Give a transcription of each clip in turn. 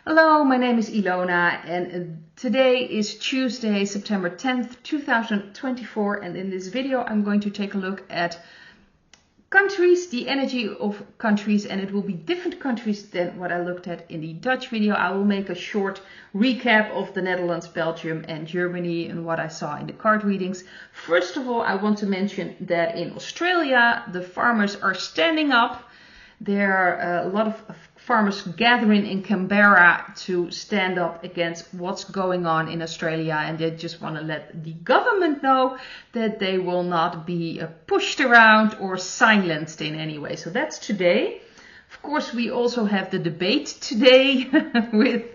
Hello, my name is Ilona and today is Tuesday, September 10th, 2024, and in this video I'm going to take a look at countries, the energy of countries, and it will be different countries than what I looked at in the Dutch video. I will make a short recap of the Netherlands, Belgium and Germany and what I saw in the card readings. First of all, I want to mention that in Australia the farmers are standing up. There are a lot of farmers gathering in Canberra to stand up against what's going on in Australia, and they just want to let the government know that they will not be pushed around or silenced in any way. So that's today. Of course, we also have the debate today with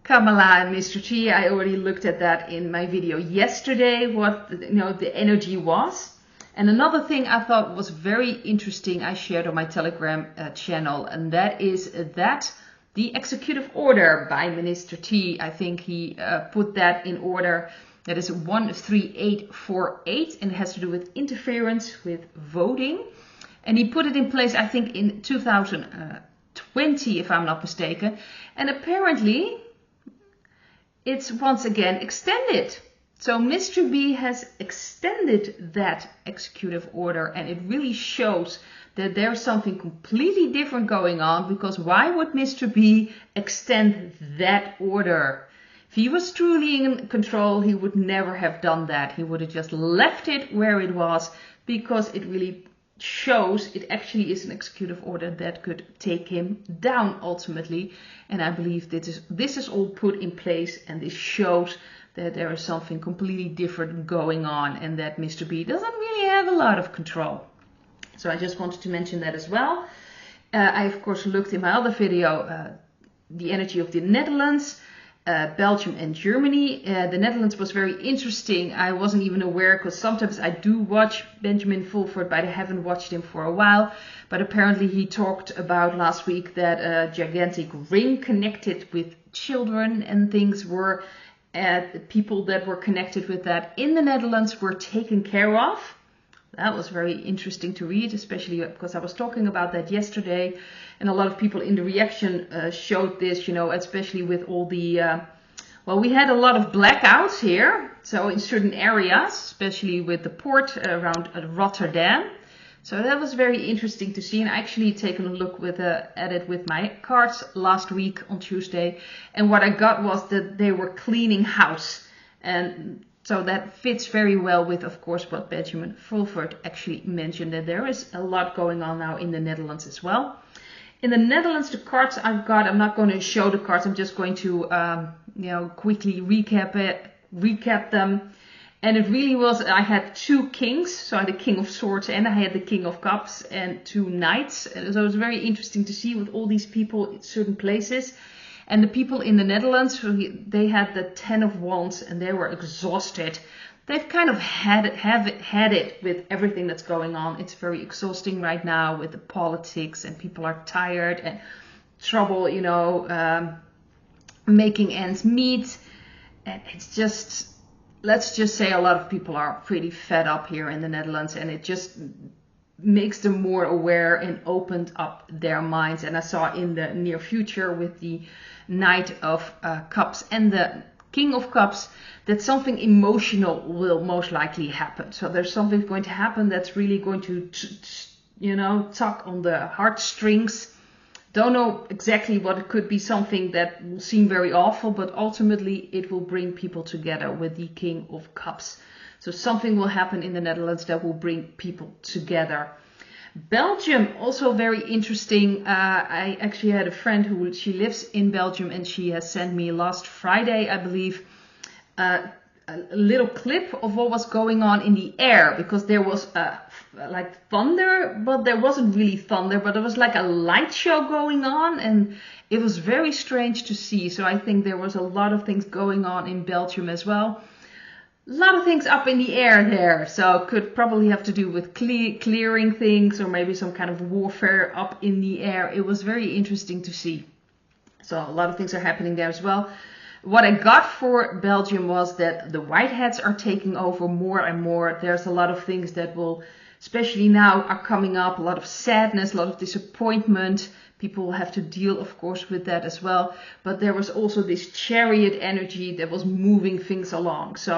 Kamala and Mr. T. I already looked at that in my video yesterday, what the energy was. And another thing I thought was very interesting, I shared on my Telegram channel, and that is that the executive order by Minister T, I think he put that in order, that is 13848, and it has to do with interference with voting. And he put it in place, I think, in 2020, if I'm not mistaken. And apparently, it's once again extended. So Mr. B has extended that executive order, and it really shows that there's something completely different going on, because why would Mr. B extend that order? If he was truly in control, he would never have done that. He would have just left it where it was, because it really shows it actually is an executive order that could take him down ultimately. And I believe this is all put in place, and this shows that there is something completely different going on and that Mr. B doesn't really have a lot of control. So I just wanted to mention that as well. I of course looked in my other video, the energy of the Netherlands, Belgium and Germany. The Netherlands was very interesting. I wasn't even aware, because sometimes I do watch Benjamin Fulford, but I haven't watched him for a while. But apparently he talked about last week that a gigantic ring connected with children and things were people that were connected with that in the Netherlands were taken care of. That was very interesting to read, especially because I was talking about that yesterday, and a lot of people in the reaction showed this, especially with all the, well, we had a lot of blackouts here, so in certain areas, especially with the port around Rotterdam. So that was very interesting to see, and I actually taken a look at it with my cards last week on Tuesday, and what I got was that they were cleaning house, and so that fits very well with, of course, what Benjamin Fulford actually mentioned, that there is a lot going on now in the Netherlands as well. In the Netherlands, the cards I've got, I'm not going to show the cards, I'm just going to quickly recap them. And it really was, I had two kings, so I had the King of Swords and I had the King of Cups and two knights. And so it was very interesting to see with all these people in certain places. And the people in the Netherlands, they had the Ten of Wands and they were exhausted. They've kind of had it with everything that's going on. It's very exhausting right now with the politics, and people are tired and trouble, making ends meet. And it's just, let's just say a lot of people are pretty fed up here in the Netherlands, and it just makes them more aware and opened up their minds. And I saw in the near future with the Knight of Cups and the King of Cups that something emotional will most likely happen. So there's something going to happen that's really going to, tug on the heartstrings. Don't know exactly what it could be, something that will seem very awful, but ultimately it will bring people together with the King of Cups. So something will happen in the Netherlands that will bring people together. Belgium, also very interesting. I actually had a friend she lives in Belgium, and she has sent me last Friday, I believe, a little clip of what was going on in the air, because there was like thunder, but there wasn't really thunder, but there was like a light show going on, and it was very strange to see. So I think there was a lot of things going on in Belgium as well. A lot of things up in the air there, so could probably have to do with clearing things, or maybe some kind of warfare up in the air. It was very interesting to see. So a lot of things are happening there as well. What I got for Belgium was that the white hats are taking over more and more. There's a lot of things that will especially now, are coming up. A lot of sadness, a lot of disappointment. People will have to deal, of course, with that as well. But there was also this chariot energy that was moving things along. So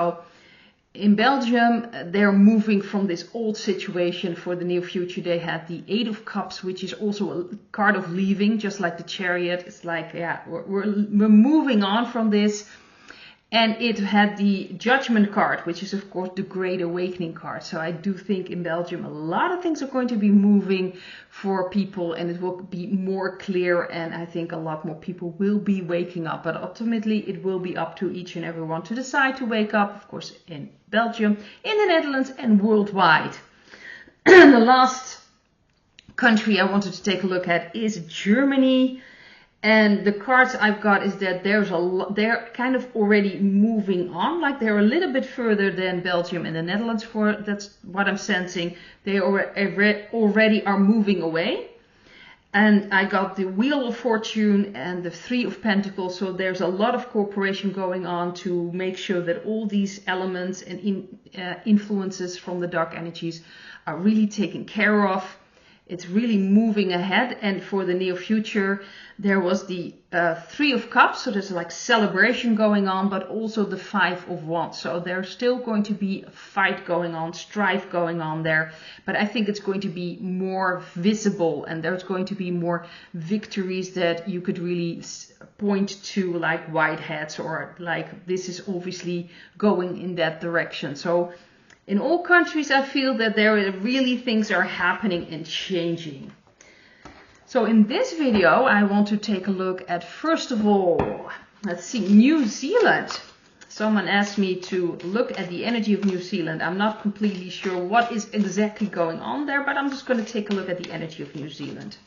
in Belgium, they're moving from this old situation for the near future. They had the Eight of Cups, which is also a card of leaving, just like the chariot. It's like, yeah, we're moving on from this. And it had the Judgment card, which is, of course, the Great Awakening card. So I do think in Belgium, a lot of things are going to be moving for people, and it will be more clear. And I think a lot more people will be waking up. But ultimately, it will be up to each and everyone to decide to wake up, of course, in Belgium, in the Netherlands, and worldwide. The last country I wanted to take a look at is Germany. And the cards I've got is that they're kind of already moving on, like they're a little bit further than Belgium and the Netherlands. That's what I'm sensing. They already are moving away. And I got the Wheel of Fortune and the Three of Pentacles. So there's a lot of cooperation going on to make sure that all these elements and influences from the dark energies are really taken care of. It's really moving ahead. And for the near future, there was the Three of Cups. So there's like celebration going on, but also the Five of Wands. So there's still going to be a fight going on, strife going on there. But I think it's going to be more visible, and there's going to be more victories that you could really point to, like white hats, or like this is obviously going in that direction. So in all countries, I feel that there are really things are happening and changing. So in this video, I want to take a look at, first of all, let's see, New Zealand. Someone asked me to look at the energy of New Zealand. I'm not completely sure what is exactly going on there, but I'm just going to take a look at the energy of New Zealand.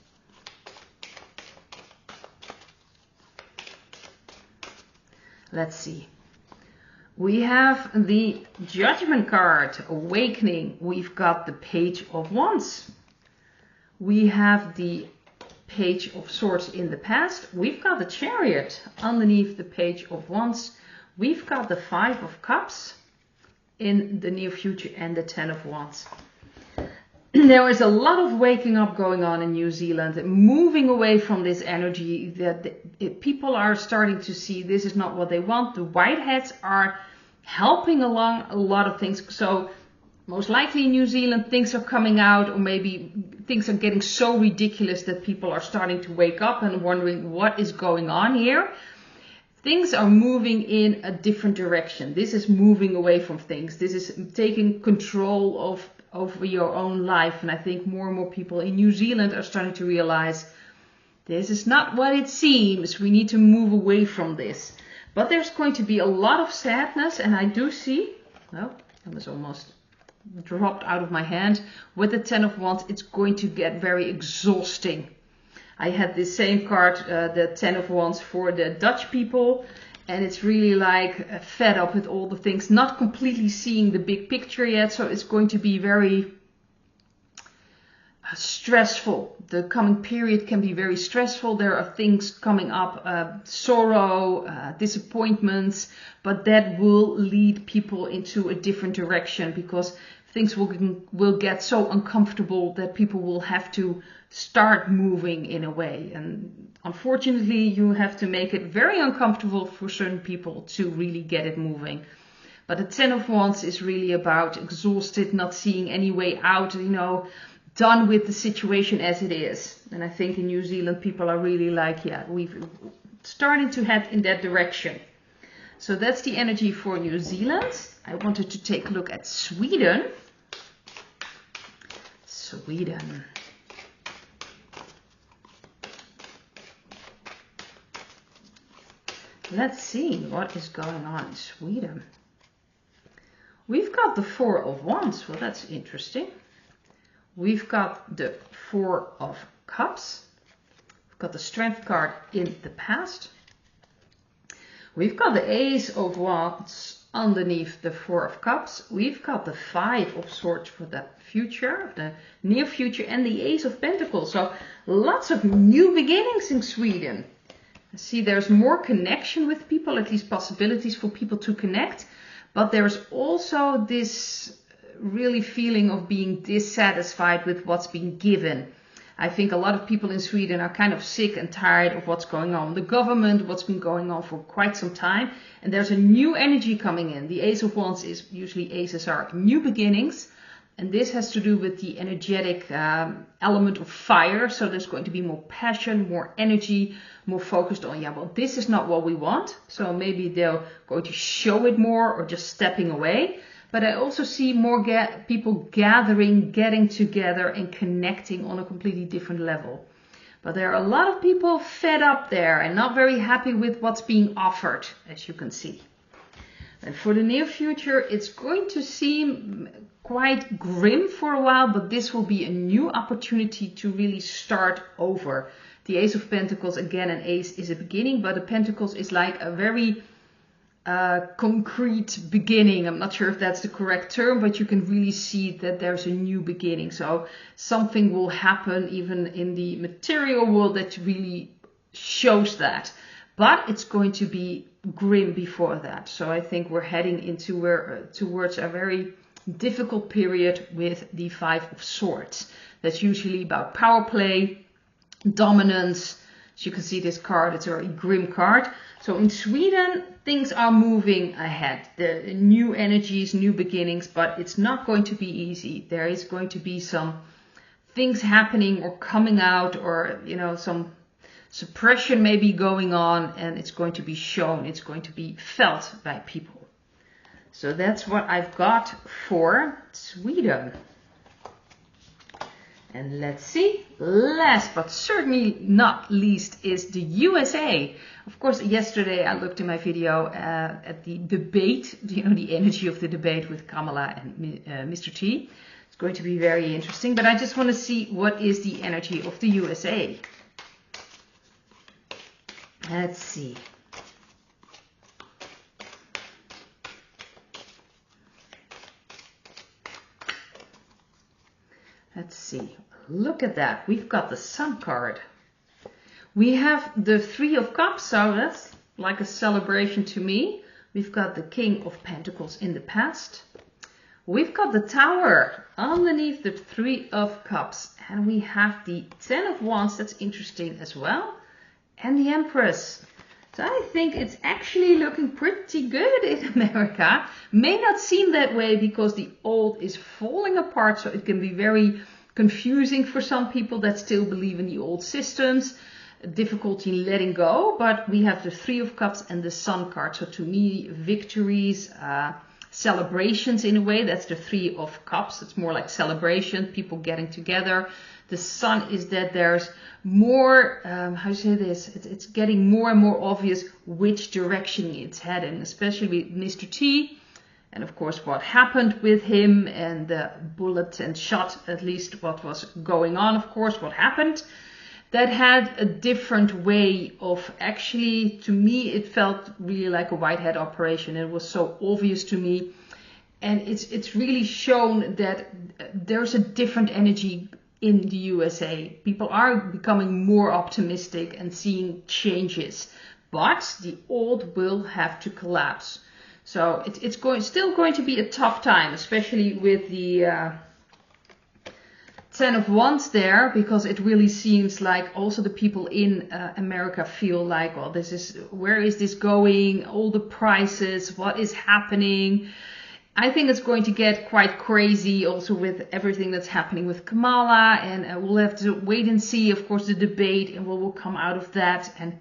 Let's see. We have the Judgment card, Awakening. We've got the Page of Wands. We have the Page of Swords in the past. We've got the Chariot underneath the Page of Wands. We've got the Five of Cups in the near future and the Ten of Wands. There is a lot of waking up going on in New Zealand, moving away from this energy that people are starting to see this is not what they want. The white hats are helping along a lot of things. So most likely in New Zealand, things are coming out, or maybe things are getting so ridiculous that people are starting to wake up and wondering what is going on here. Things are moving in a different direction. This is moving away from things. This is taking control over your own life. And I think more and more people in New Zealand are starting to realize this is not what it seems. We need to move away from this. But there's going to be a lot of sadness, and I do see, well, that was almost dropped out of my hand. With the Ten of Wands, it's going to get very exhausting. I had this same card, the Ten of Wands, for the Dutch people, and it's really like fed up with all the things, not completely seeing the big picture yet. So it's going to be very stressful. The coming period can be very stressful. There are things coming up, sorrow, disappointments, but that will lead people into a different direction, because things will get so uncomfortable that people will have to start moving in a way. And unfortunately, you have to make it very uncomfortable for certain people to really get it moving. But the Ten of Wands is really about exhausted, not seeing any way out, done with the situation as it is. And I think in New Zealand, people are really like, yeah, we've started to head in that direction. So that's the energy for New Zealand. I wanted to take a look at Sweden. Sweden. Let's see what is going on in Sweden. We've got the Four of Wands. Well, that's interesting. We've got the Four of Cups. We've got the Strength card in the past. We've got the Ace of Wands underneath the Four of Cups. We've got the Five of Swords for the future, the near future, and the Ace of Pentacles. So lots of new beginnings in Sweden. I see there's more connection with people, at least possibilities for people to connect. But there's also this really feeling of being dissatisfied with what's being given. I think a lot of people in Sweden are kind of sick and tired of what's going on. The government, what's been going on for quite some time. And there's a new energy coming in. The Ace of Wands is usually aces are new beginnings. And this has to do with the energetic element of fire. So there's going to be more passion, more energy, more focused on, yeah, well, this is not what we want. So maybe they're going to show it more or just stepping away. But I also see more people gathering, getting together and connecting on a completely different level. But there are a lot of people fed up there and not very happy with what's being offered, as you can see. And for the near future, it's going to seem quite grim for a while, but this will be a new opportunity to really start over. The Ace of Pentacles, again, an ace is a beginning, but the Pentacles is like a very concrete beginning. I'm not sure if that's the correct term, but you can really see that there's a new beginning. So something will happen even in the material world that really shows that. But it's going to be grim before that. So I think we're heading into towards a very difficult period with the Five of Swords. That's usually about power play, dominance. As you can see, this card, it's a very grim card. So in Sweden, things are moving ahead. The new energies, new beginnings, but it's not going to be easy. There is going to be some things happening or coming out, or, you know, some suppression may be going on, and it's going to be shown. It's going to be felt by people. So that's what I've got for Sweden. And let's see, last but certainly not least is the USA. Of course, yesterday I looked in my video at the debate, you know, the energy of the debate with Kamala and Mr. T. It's going to be very interesting, but I just want to see what is the energy of the USA. Let's see. Let's see. Look at that. We've got the Sun card. We have the Three of Cups, so that's like a celebration to me. We've got the King of Pentacles in the past. We've got the Tower underneath the Three of Cups. And we have the Ten of Wands. That's interesting as well. And the Empress. So I think it's actually looking pretty good in America. May not seem that way because the old is falling apart. So it can be very confusing for some people that still believe in the old systems. Difficulty letting go. But we have the Three of Cups and the Sun card. So to me, victories, celebrations in a way. That's the Three of Cups. It's more like celebration, people getting together. The Sun is that there's more, how do you say this? It's getting more and more obvious which direction it's heading, especially with Mr. T. And of course, what happened with him and the bullet and shot, at least what was going on, of course, what happened. That had a different way of actually, to me, it felt really like a white hat operation. It was so obvious to me. And it's really shown that there's a different energy in the USA. People are becoming more optimistic and seeing changes, but the old will have to collapse. So it's still going to be a tough time, especially with the Ten of Wands there, because it really seems like also the people in America feel like, well, where is this going? All the prices, what is happening? I think it's going to get quite crazy also with everything that's happening with Kamala, and we'll have to wait and see, of course, the debate and what will come out of that and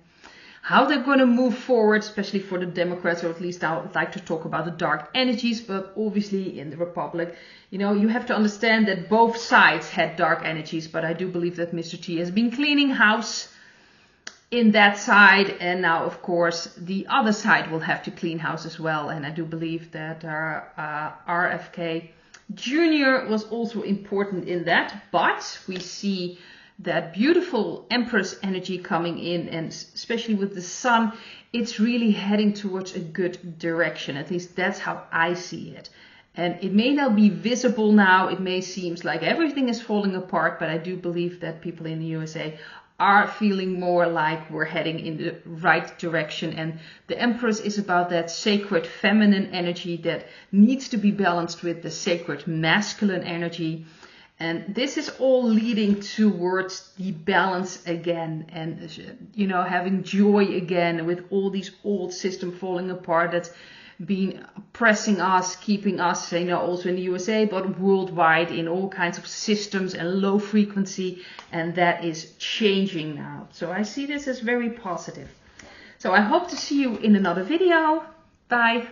how they're going to move forward, especially for the Democrats, or at least I would like to talk about the dark energies, but obviously in the Republic, you know, you have to understand that both sides had dark energies, but I do believe that Mr. T has been cleaning house in that side, and now of course the other side will have to clean house as well. And I do believe that RFK Jr. was also important in that, but we see that beautiful Empress energy coming in, and especially with the Sun, it's really heading towards a good direction. At least that's how I see it. And it may not be visible now, it may seem like everything is falling apart, but I do believe that people in the USA are feeling more like we're heading in the right direction. And the Empress is about that sacred feminine energy that needs to be balanced with the sacred masculine energy. And this is all leading towards the balance again, and you know, having joy again with all these old systems falling apart that's been oppressing us, keeping us, you know, also in the USA, but worldwide in all kinds of systems and low frequency, and that is changing now. So I see this as very positive. So I hope to see you in another video. Bye.